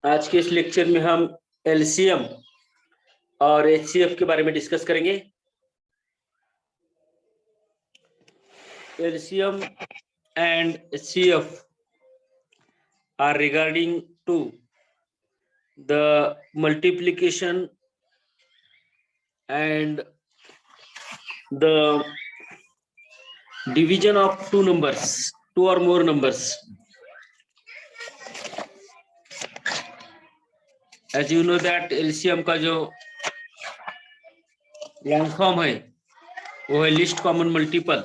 आज के इस लेक्चर में हम एलसीएम और एचसीएफ के बारे में डिस्कस करेंगे। LCM and HCF are regarding to the multiplication and the division of two numbers, two or more numbers. As you know that LCM का जो लॉन्ग फॉर्म है वो है लिस्ट कॉमन मल्टीपल,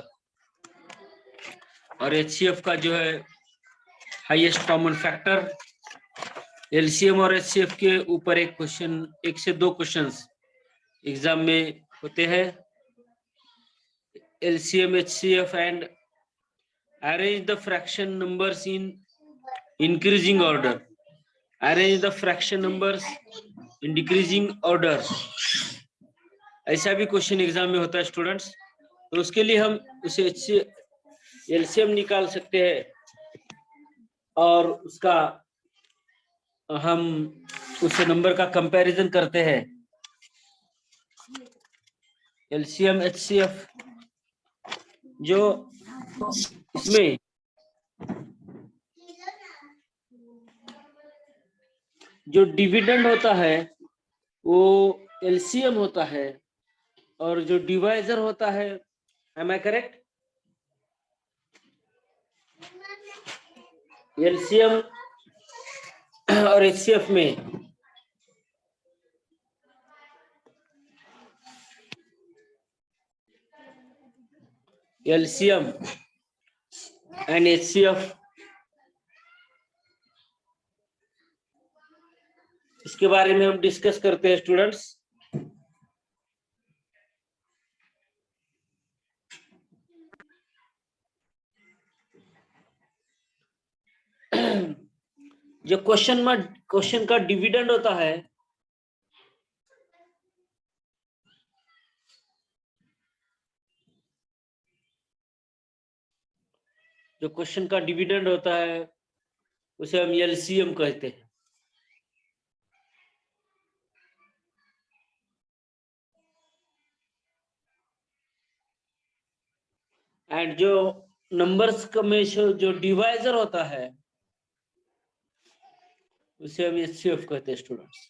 और HCF का जो है हाईएस्ट कॉमन फैक्टर। एलसीएम और एचसीएफ के ऊपर एक क्वेश्चन, एक से दो क्वेश्चंस एग्जाम में होते हैं। LCM HCF and arrange the fraction numbers in increasing order, arrange the fraction numbers in decreasing order। ऐसा भी क्वेश्चन एग्जाम में होता है स्टूडेंट्स। तो उसके लिए हम उसे एलसीएम निकाल सकते हैं और उसका हम उस नंबर का कंपैरिजन करते हैं। एलसीएम एचसीएफ जो इसमें जो डिविडेंड होता है वो एलसीएम होता है, और जो डिवाइजर होता है, एम आई करेक्ट? एलसीएम और एचसीएफ में एलसीएम एंड एचसीएफ, इसके बारे में हम डिस्कस करते हैं स्टूडेंट्स। जो क्वेश्चन का डिविडेंड होता है जो क्वेश्चन का डिविडेंड होता है उसे हम एलसीएम कहते हैं। एंड जो नंबर्स का में जो डिवाइजर होता है उसे हम एचसीएफ कहते हैं students.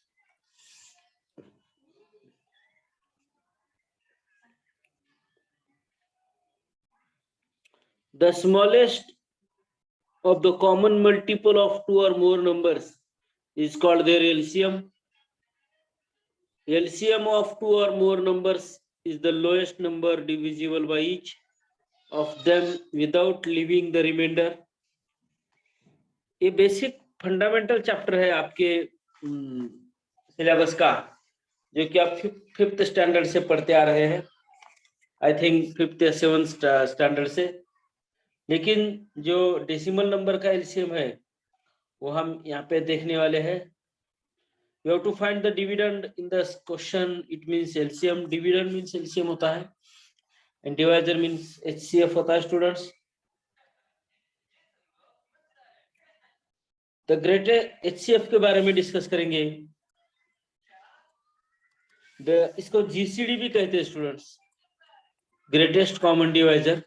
The smallest of the common multiple of two or more numbers is called their LCM. LCM of two or more numbers is the lowest number divisible by each of them without leaving the remainder. ये basic fundamental chapter है आपके syllabus का, जो कि आप fifth standard से पढ़ते आ रहे हैं, आई थिंक फिफ्थ या सेवंथ स्टैंडर्ड से। लेकिन जो डेसिमल नंबर का एलसीएम है वो हम यहाँ पे देखने वाले हैं। You have to find the dividend in the question. It means LCM. Dividend means LCM होता है, and divisor means HCF होता है स्टूडेंट्स। The greatest HCF के बारे में डिस्कस करेंगे। इसको GCD भी कहते हैं students, greatest common divisor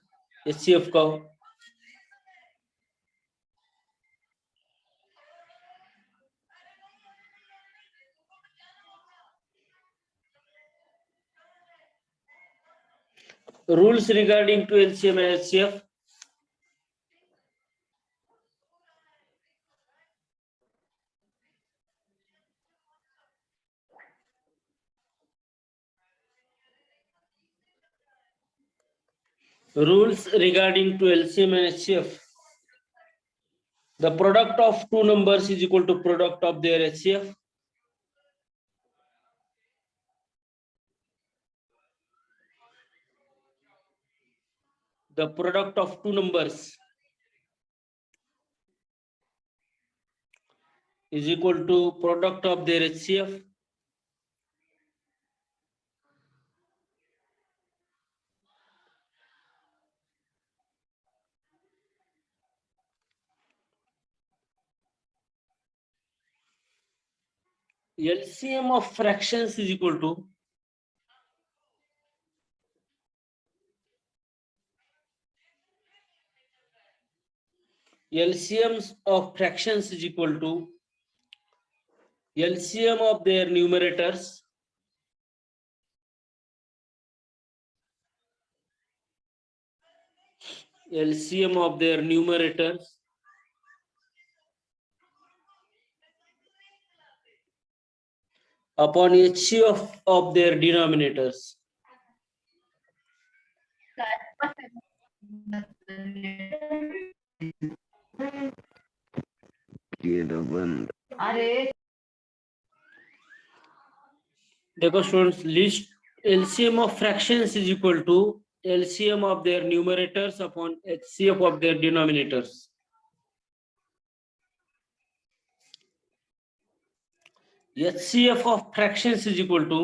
HCF का। Rules regarding to LCM and HCF. Rules regarding to LCM and HCF. The product of two numbers is equal to product of their HCF. The product of two numbers is equal to product of their HCF. LCM of fractions is equal to LCMs of fractions is equal to LCM of their numerators LCM of their numerators upon HCF of their denominators. देखो students, list LCM of fractions is equal to LCM of their numerators upon HCF of their denominators. HCF of fractions is equal to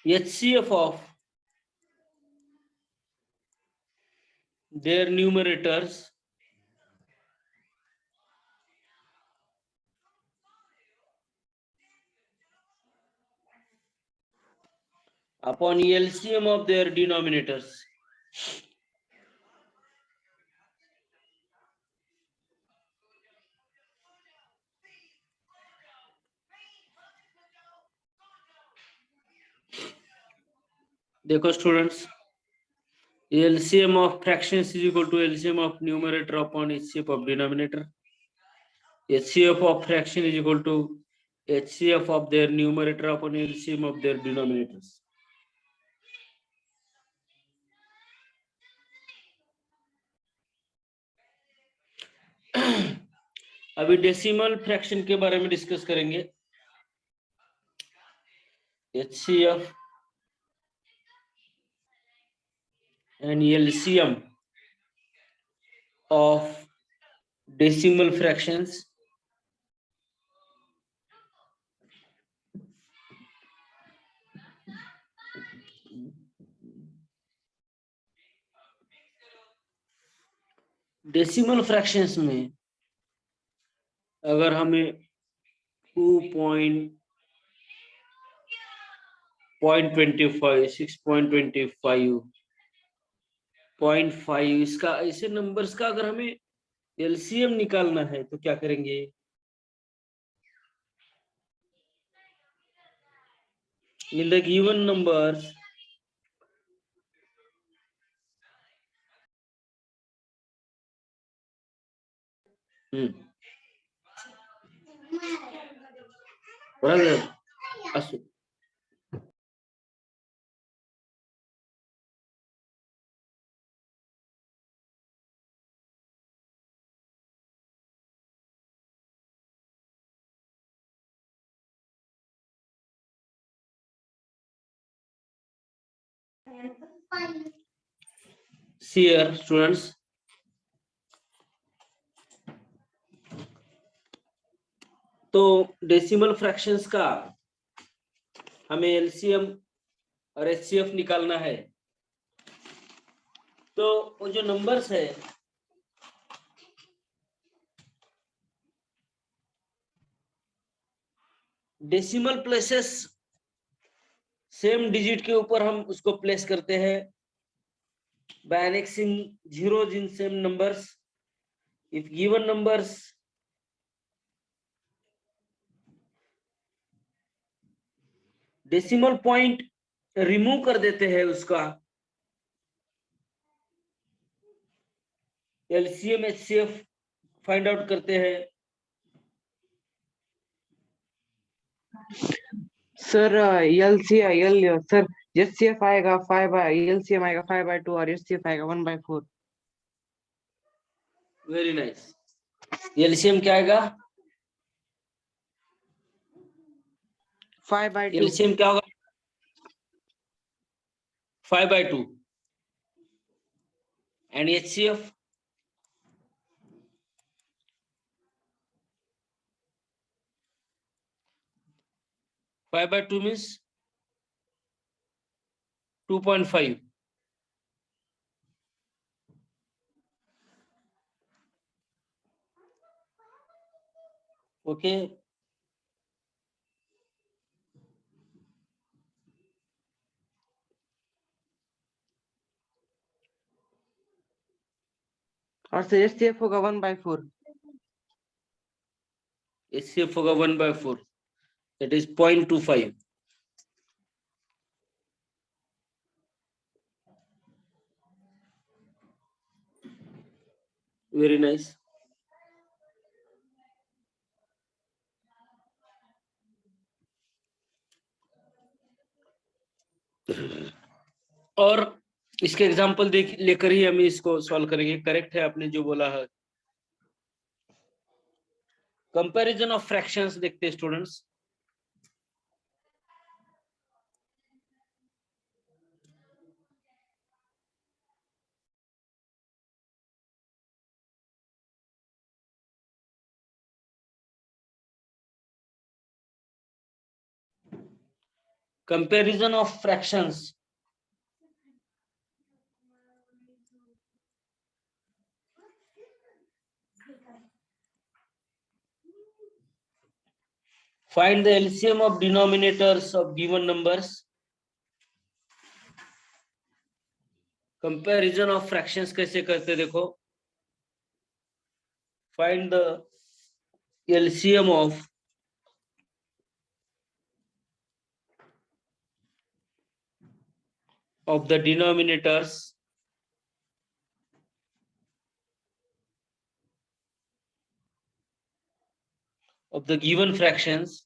HCF of their numerators upon LCM of their denominators. देखो students, LCM of fractions is equal to LCM of numerator upon HCF of denominator. HCF of fraction is equal to HCF of their numerator upon LCM of their denominators. अभी decimal fraction के बारे में discuss करेंगे. HCF and LCM of decimal fractions. Decimal fractions में अगर हमें 2.25, 6.25, 0.5 इसका ऐसे नंबर्स का अगर हमें LCM निकालना है तो क्या करेंगे? In the given numbers, brother, see here students, तो डेसिमल फ्रैक्शंस का हमें LCM और HCF निकालना है. तो वो जो नंबर्स है डेसिमल प्लेसेस सेम डिजिट के ऊपर हम उसको प्लेस करते हैं by annexing zeros in same numbers. If given numbers decimal point remove कर देते हैं, उसका LCM HCF फाइंड आउट करते हैं. सर सर HCF आएगा 5/LCM आएगा 5/2 और HCF आएगा 1/4. Very nice. LCM क्या आएगा? 5/2. LCM क्या होगा? 5/2 and HCF 5/2 means 2.5. ओके, और सर एचसीएफ होगा 1/4। HCF होगा 1/4, that is 0.25. Very nice. और इसके एग्जाम्पल देख लेकर ही हम इसको सॉल्व करेंगे। करेक्ट है आपने जो बोला है। कंपैरिजन ऑफ फ्रैक्शंस देखते हैं students. Comparison of fractions, find the LCM of denominators of given numbers. Comparison of fractions कैसे करते देखो। Find the LCM of the denominators of the given fractions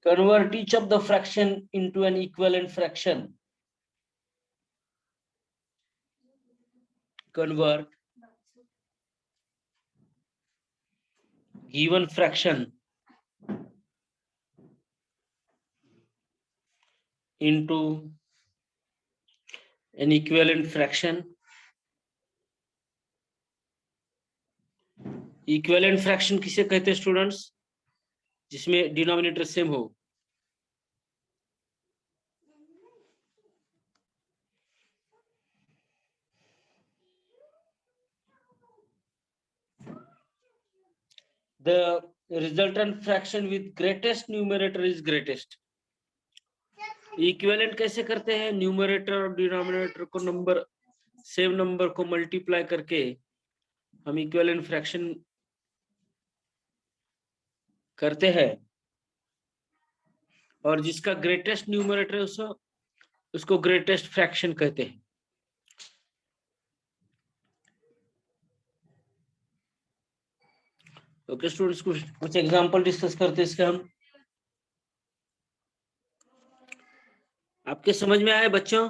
convert each of the fraction into an equivalent fraction. Convert given fraction into an equivalent fraction. Equivalent fraction किसे कहते हैं students? जिसमें denominator same हो। The resultant fraction with greatest numerator is greatest. Equivalent कैसे करते हैं? Numerator और denominator को नंबर सेम नंबर को मल्टीप्लाई करके हम इक्विवेलेंट फ्रैक्शन करते हैं, और जिसका ग्रेटेस्ट न्यूमरेटर है उसको ग्रेटेस्ट फ्रैक्शन कहते हैं। ओके स्टूडेंट्स, कुछ एग्जांपल डिस्कस करते हैं इसका हम। आपके समझ में आए बच्चों?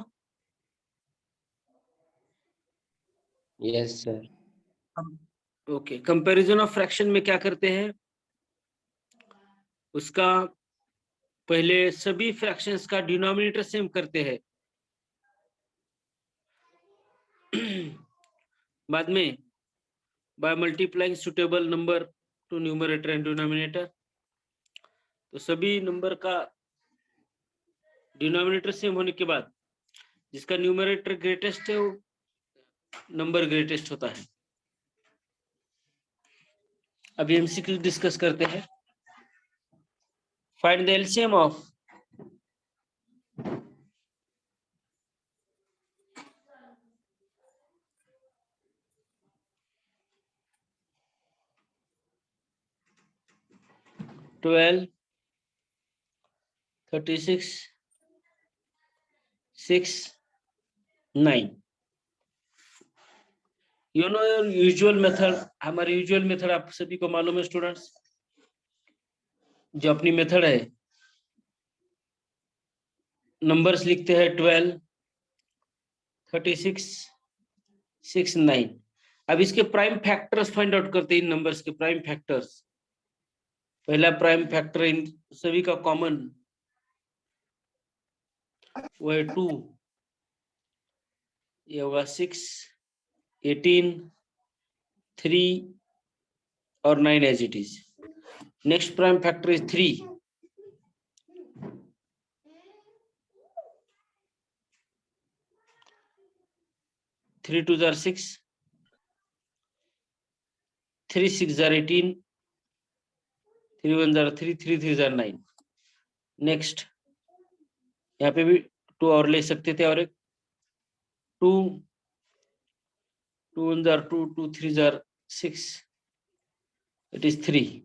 Yes sir. Okay, comparison of fraction में क्या करते हैं? उसका पहले सभी फ्रैक्शंस का डिनोमिनेटर सेम करते हैं, बाद में by multiplying suitable number two numerator and denominator, तो सभी नंबर का डिनोमिनेटर सेम होने के बाद जिसका न्यूमरेटर ग्रेटेस्ट है वो नंबर ग्रेटेस्ट होता है। अभी एमसीक्यू डिस्कस करते हैं। Find the LCM of twelve 36 6 9। You know your usual method. हमारी यूजुअल मेथड आप सभी को मालूम है स्टूडेंट्स। जो अपनी मेथड है, नंबर्स लिखते हैं 12 36 6 9। अब इसके प्राइम फैक्टर्स फाइंड आउट करते हैं। इन नंबर्स के प्राइम फैक्टर्स, पहला प्राइम फैक्टर इन सभी का कॉमन वो है 2, ये होगा 6 18 3 और 9 as it is. Next prime factor is 3, 3 2s are 6, 3 6s are 18, 3 1s are 3, 3 3s are 9. Next यहाँ पे भी 2 और ले सकते थे, और एक 2 2 1s are 2, 2 3s are 6, it is 3.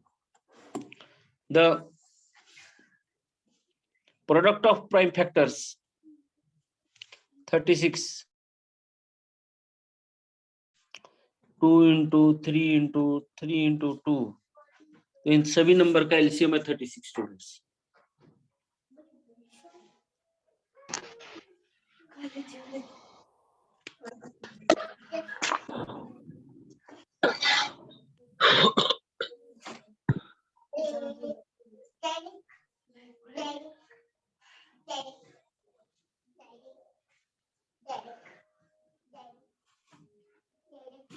The product of prime factors 36, 2 into 3 into 3 into 2, तो इन सभी नंबर का एलसीएम है 36 स्टूडेंट्स.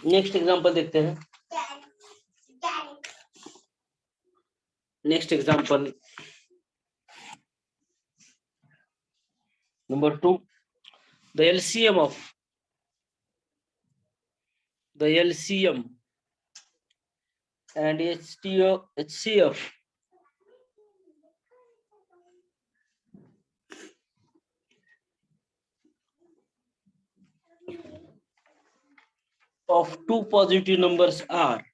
नेक्स्ट एग्जांपल देखते हैं. Next example number 2. The LCM and HCF of two positive numbers are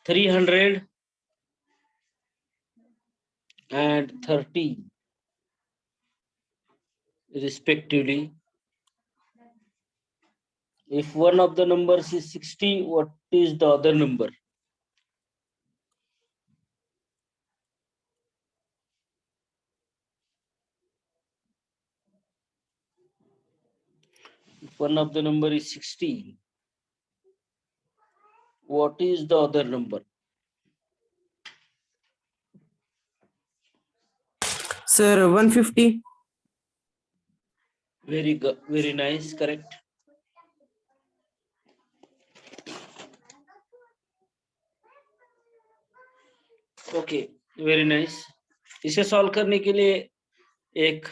300 and 30 respectively. If one of the numbers is 60, what is the other number? If one of the number is 60, what is the other number? Sir, 150. Very good, very nice, correct. Okay, very nice. इसे solve करने के लिए एक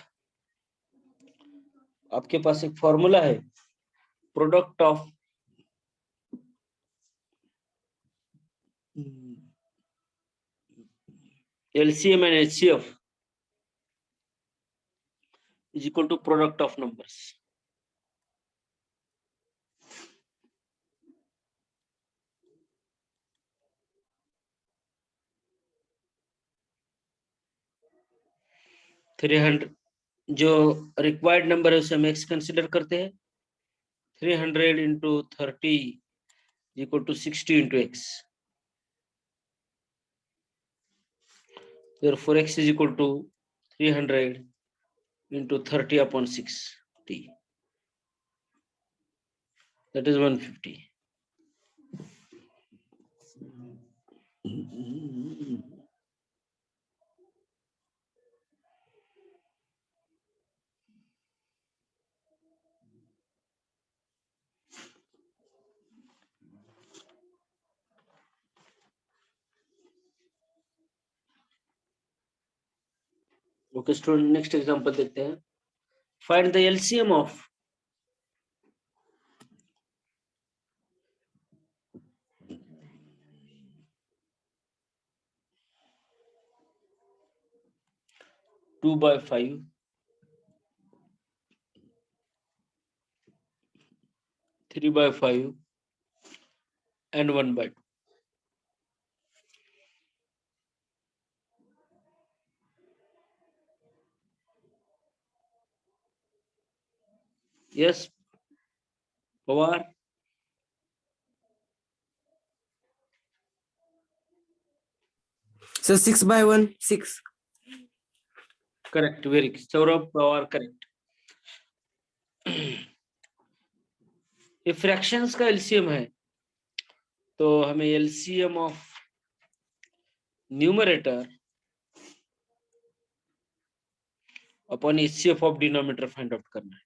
आपके पास एक formula है, product of LCM and HCF is equal to product of numbers. जो required number है उसे हम x कंसिडर करते हैं. 300 into 30 is equal to 60 into x. Therefore, x is equal to 300 into 30 upon 60. That is 150. Okay, student, next example देखते हैं. Find the LCM of 2 by 5, 3 by 5 and 1 by 2. Yes, Pawar. So 6 by 1, 6. Correct, very good. Saurabh Pawar, correct. ये fractions का LCM है, तो हमें LCM of numerator upon HCF of denominator find out करना है।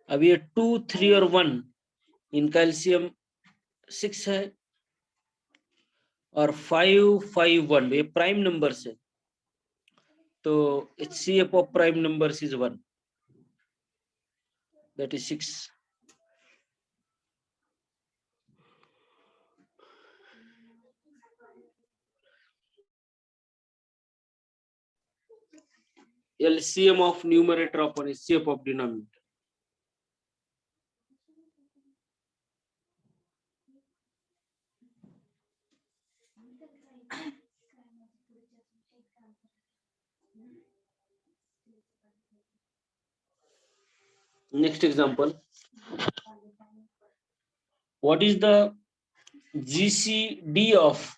अब ये 2, 3 और 1 इनका एलसीएम 6 है और 5, 5, 1 ये प्राइम नंबर्स है, तो HCF of prime numbers is 1, that is 6. LCM of numerator upon HCF of denominator. Next example. What is the GCD of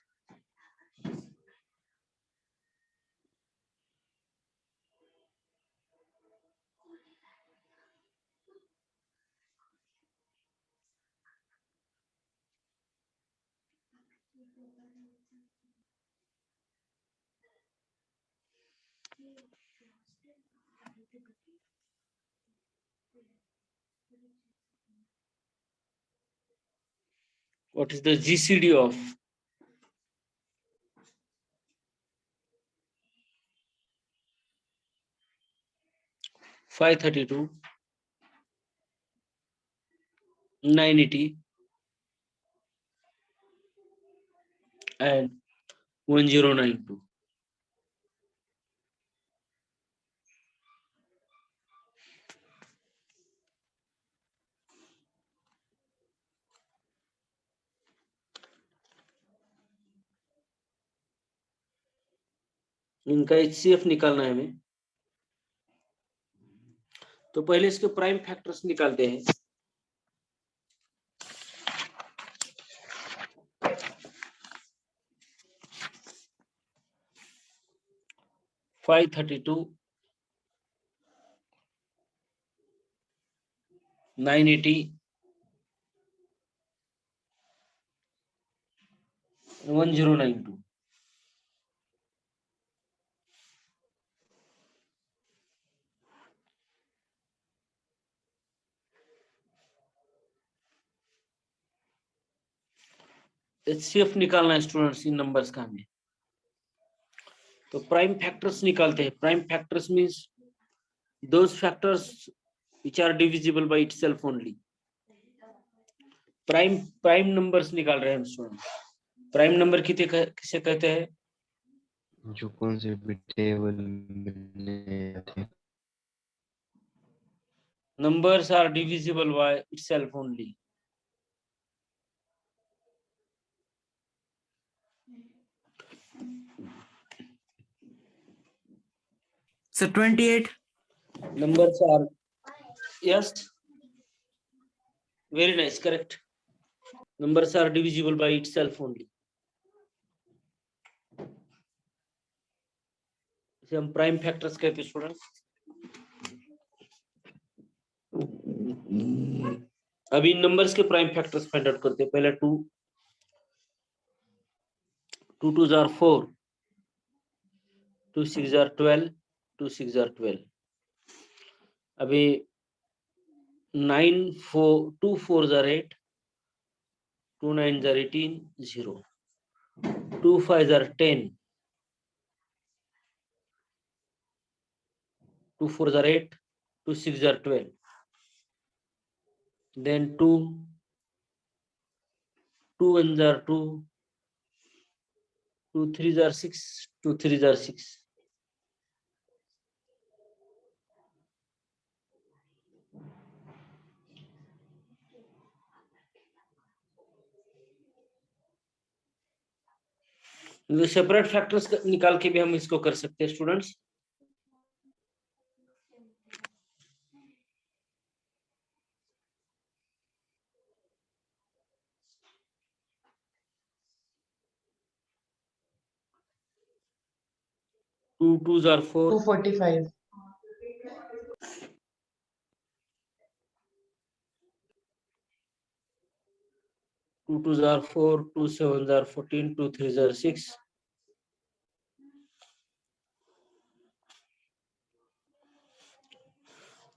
what is the GCD of 532, 980 and 1092? इनका HCF निकालना है हमें, तो पहले इसके प्राइम फैक्टर्स निकालते हैं। फाइव 32, 980, 1092. HCF निकालना है स्टूडेंट्स इन नंबर्स का हमें, तो प्राइम फैक्टर्स निकालते हैं। Prime factors means those factors which are divisible by itself only. Prime numbers निकाल रहे हैं हम स्टूडेंट। प्राइम नंबर किसे कहते हैं? जो कौन से भी टेबल में थे। Numbers are divisible by itself only. So 28. Numbers are, yes, very nice, correct. Numbers are divisible by itself only. इसे हम प्राइम फैक्टर्स कहते हैं स्टूडेंट। अभी नंबर्स के प्राइम फैक्टर्स फाइंड आउट करते हैं। पहले 2, 2 2s are 4, 2 6s are 12, 2 6s are 12. अभी 9 4 2 4s are 8, 2 9s are 18, 0. 2 5s are 10, 2 4s are 8, 2 6s are 12. Then 2 1s are 2, 2 3s are 6, 2 3s are 6. Separate factors निकाल के भी हम इसको कर सकते हैं students. Two 2s are 4, 245. 2 2s are 4, 2 7s are 14, 2 3s are 6.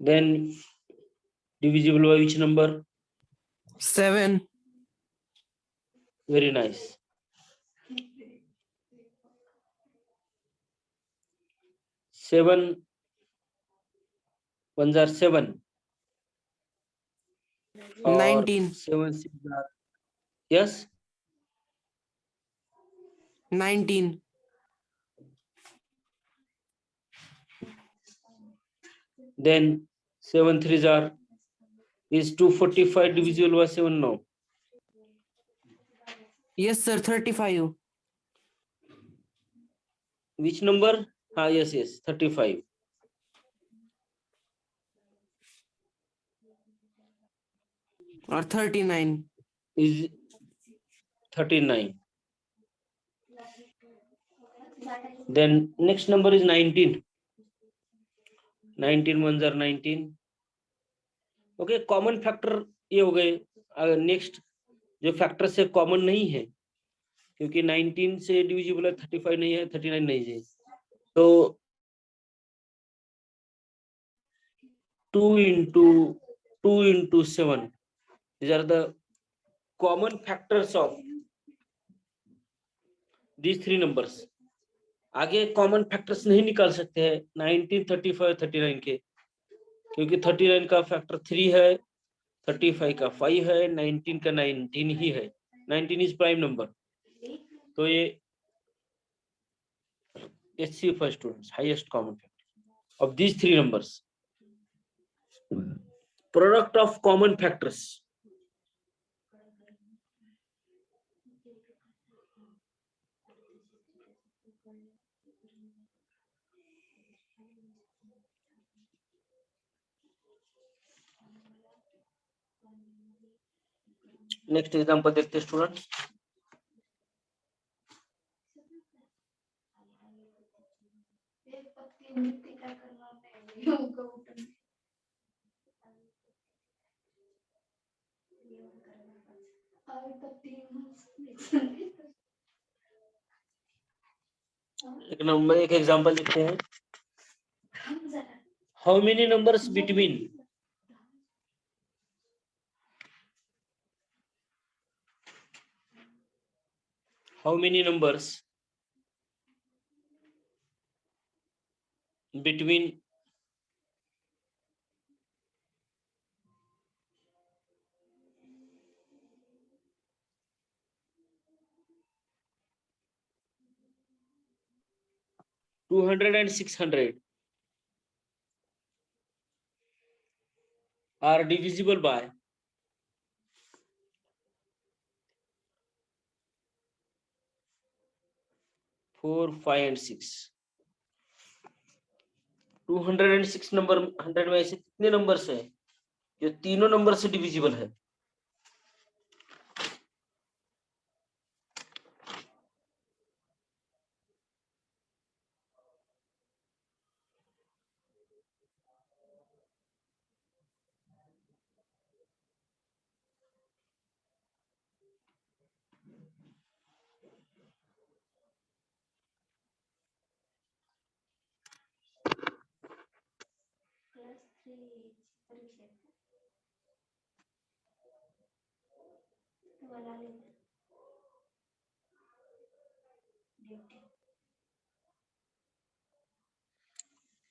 Then divisible by which number? 7. Very nice. 7 ones are 7. Or 19. 7 6 are, yes, 19. then 7 3s are, is 245 divisible by 7? No. Yes, sir. 35. Which number? Yes, 35. Or 39. Is 39. Then next number is 19. 19 ones are 19. Okay, common factor ये हो गए. Next जो factor से common नहीं है, क्योंकि 19 से divisible है, 35 नहीं है, 39 नहीं है, तो 2 into 7, these are the common factors of these three numbers. आगे कॉमन फैक्टर्स नहीं निकाल सकते हैं 19, 35, 39 के, क्योंकि 39 का फैक्टर 3 है, 35 का 5 है, 19 का 19 ही है. 19 इज प्राइम नंबर. तो ये HCF for students, highest common factor of these three numbers. Product of common factors. Next example देखते हैं स्टूडेंट. एक एग्जांपल देखते हैं. How many numbers between how many numbers between 200 and 600 are divisible by 4, 5 and 6. 206 number 100 में ऐसे कितने numbers हैं जो तीनों नंबर से डिविजिबल है?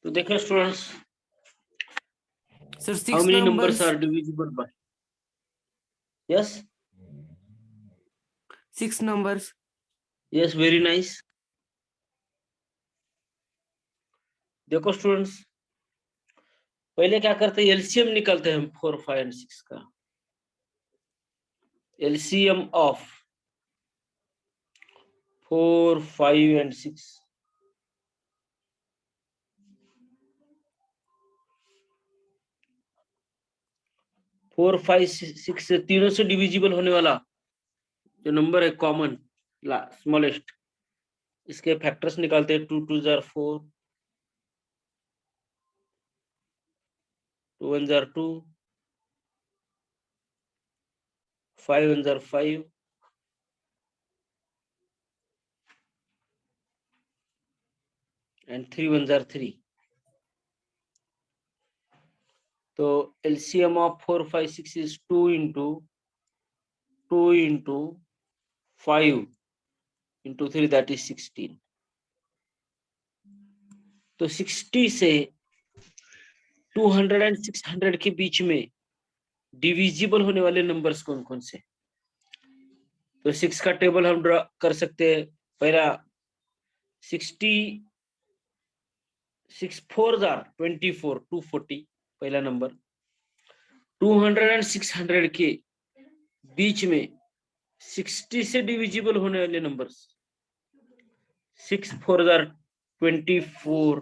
तो देखें students, Sir, how 6 many numbers. numbers are divisible by? Yes, 6 numbers. yes, very nice. देखो स्टूडेंट्स, पहले क्या करते हैं, एलसीएम निकालते हैं हम 4, 5 एंड 6 का. LCM of 4, 5 and 6. 4, 5, 6 से तीनों से डिविजिबल होने वाला जो नंबर है कॉमन स्मॉलेस्ट, इसके फैक्टर्स निकालते हैं. 2 2s are 4, 2 1s are 2, 5 ones are 5. And 3 ones are 3. So LCM of 4, 5, 6 is 2 into 5 into 3, that is 16. तो 60 से 200 and 600 के बीच में डिविजिबल होने वाले नंबर्स कौन कौन से? तो 6 का टेबल हम ड्रा कर सकते हैं. पहला 60, 6 4s are 24, 240 पहला नंबर. 200 and 600 के बीच में 60 से डिविजिबल होने वाले numbers. 6 4s are 24,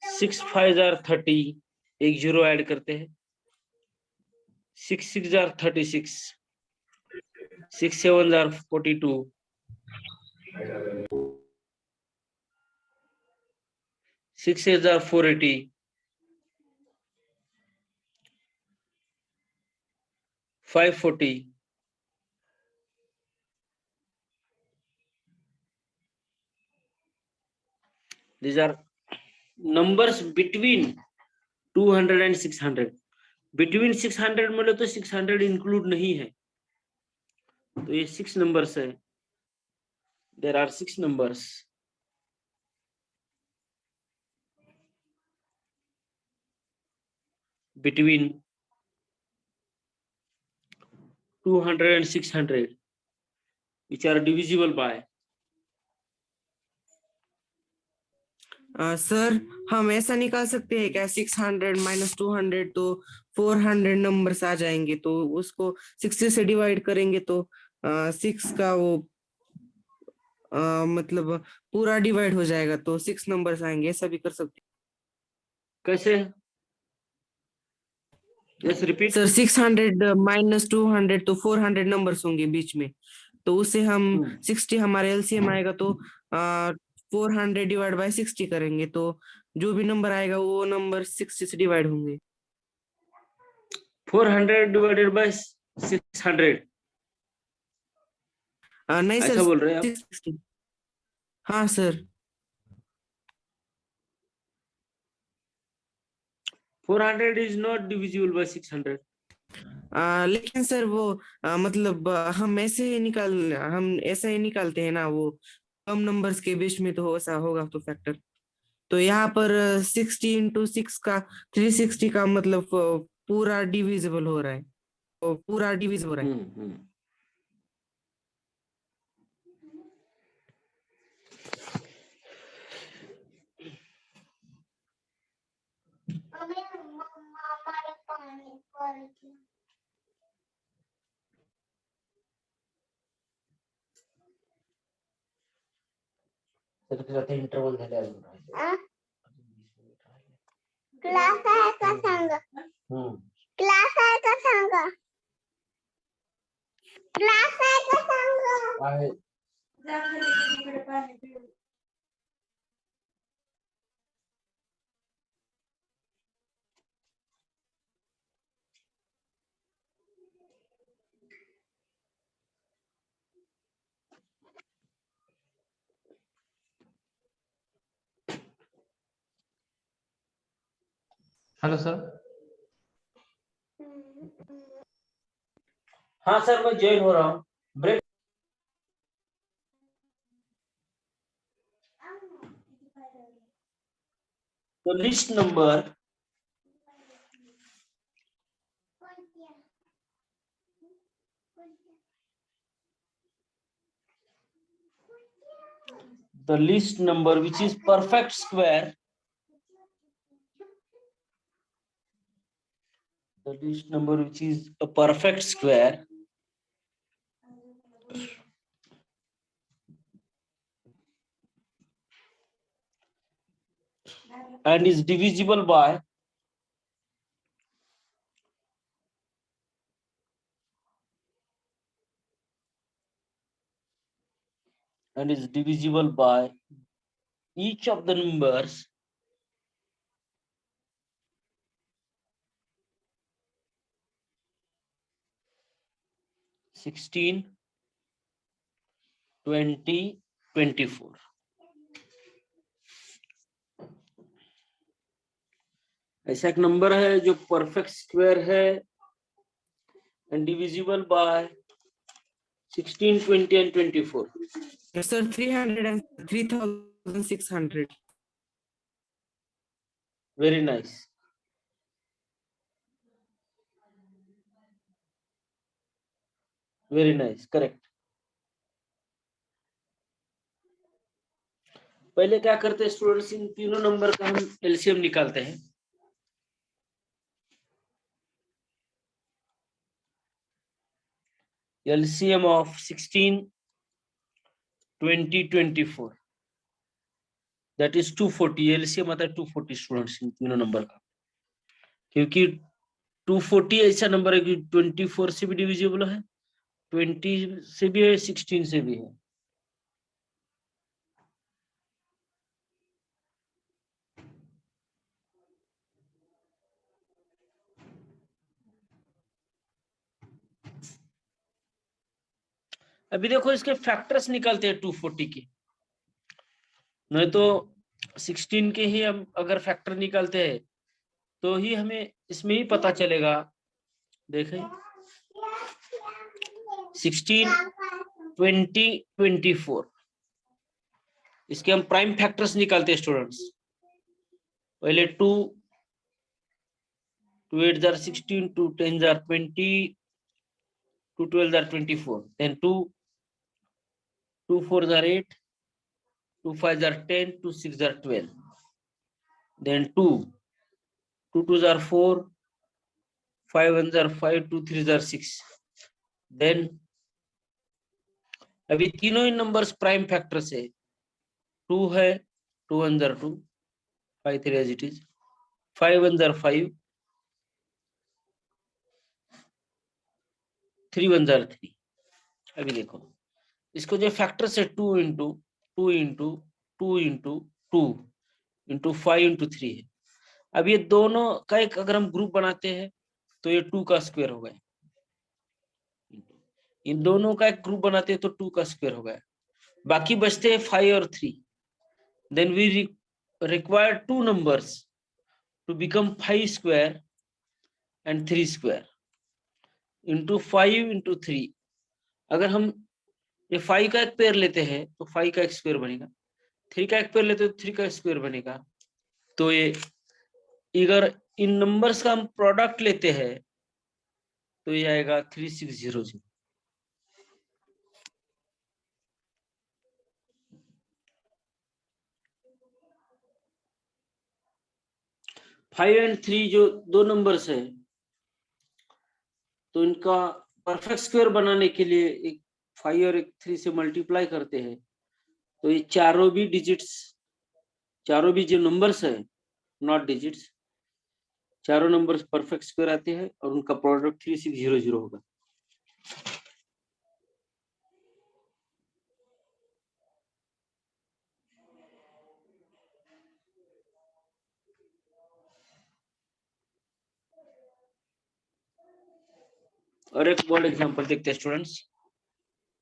6 5s are 30, एक जीरो ऐड करते हैं. 6 6s are 36, 6 7s are 42, 6 8s are 480, 540, these are numbers between 200 and 600. Between 600 बोले तो 600 इंक्लूड नहीं है. तो ये 6 नंबर्स है. There are 6 numbers. Between 200 and 600 which are divisible by. Sir हम ऐसा निकाल सकते हैं क्या 600 माइनस 200 तो 400 नंबर्स आ जाएंगे, तो उसको 60 से डिवाइड करेंगे तो 6 का वो मतलब पूरा डिवाइड हो जाएगा तो 6 नंबर्स आएंगे, ऐसा भी कर सकते कैसे? Yes, हैं repeat. सर. 600 माइनस 200 तो 400 नंबर्स होंगे बीच में, तो उससे हम 60 हमारे एलसीएम आएगा तो 400 डिवाइड बाय 60 करेंगे तो जो भी नंबर आएगा वो नंबर 60 से डिवाइड होंगे. 400 divided by 600. नहीं ऐसा सर, बोल रहे हैं आप? 660. हाँ sir. 400 is not divisible by 600. लेकिन सर वो मतलब हम ऐसे ही निकालते हैं ना, वो कम नंबर्स के बीच में तो ऐसा होगा तो फैक्टर. तो यहाँ पर 60 इंटू 6 का 360 का मतलब पूरा डिविजिबल हो रहा है, तो पूरा डिविज हो रहा है. इंटरवल झाले अजून. क्लास आहे का सांगा. क्लास आहे का सांगा. क्लास आहे का सांगा. आहे. Hello sir. हाँ सर, मैं ज्वाइन हो रहा हूँ. ब्रेक. तो list number the least number which is perfect square, the least number which is a perfect square and is divisible by each of the numbers 16, 20, 24. ऐसा एक नंबर है जो परफेक्ट स्क्वायर है and divisible by 16, 20 and 24. Yes, sir, 300 and 3600. Very nice. Very nice. Correct. पहले क्या करते हैं students, इन तीनों नंबर का हम एलसीएम निकालते हैं। LCM of 16, 20, 24 that is 240। LCM आता है 240 स्टूडेंट्स इन तीनों नंबर का, क्योंकि 240 ऐसा नंबर है कि 24 से भी डिविजिबल है, 20 से भी है, 16 से भी है। अभी देखो इसके फैक्टर्स निकालते हैं 240 के, नहीं तो 16 के ही हम अगर फैक्टर निकालते हैं तो ही हमें इसमें ही पता चलेगा। देखें 16, 20, 24 इसके हम प्राइम फैक्टर्स निकालते हैं स्टूडेंट्स। पहले 2 8 are 16, 2 10 are 20, 2 12 are 24, then 2 4 are 8, 2 5 are 10, 2 6 are 12, then 2 2 are 4, 5 1 are 5, 2 3 are 6, then अभी तीनों ही नंबर्स प्राइम फैक्टर से 2 है, 2 1 are 2, 5 3 as it is, 5 1 are 5, 3 1 are 3। अभी देखो इसको जो फैक्टर से 2 into 2 into 2 into 2 into 5 into 3 है। अब ये दोनों का एक अगर हम ग्रुप बनाते हैं तो ये 2 का स्क्वायर हो गया, इन दोनों का एक ग्रुप बनाते हैं तो 2 का स्क्वायर हो गया, बाकी बचते हैं 5 और 3। Then we require 2 numbers to become 5 square and 3 square into 5 into 3। अगर हम ये 5 का एक पेयर लेते हैं तो 5 का एक स्क्वायर बनेगा, 3 का एक पेयर लेते हैं तो 3 का स्क्वायर बनेगा। तो ये अगर इन नंबर्स का हम प्रोडक्ट लेते हैं तो ये आएगा 3600। 5 एंड 3 जो दो नंबर्स है तो इनका परफेक्ट स्क्वायर बनाने के लिए एक 5 और एक 3 से मल्टीप्लाई करते हैं तो ये चारों भी डिजिट्स, चारों भी जो नंबर्स है नॉट डिजिट्स, चारों नंबर्स परफेक्ट स्क्वायर आते हैं और उनका प्रोडक्ट 3600 होगा। और एक बोर्ड एग्जांपल देखते हैं स्टूडेंट्स।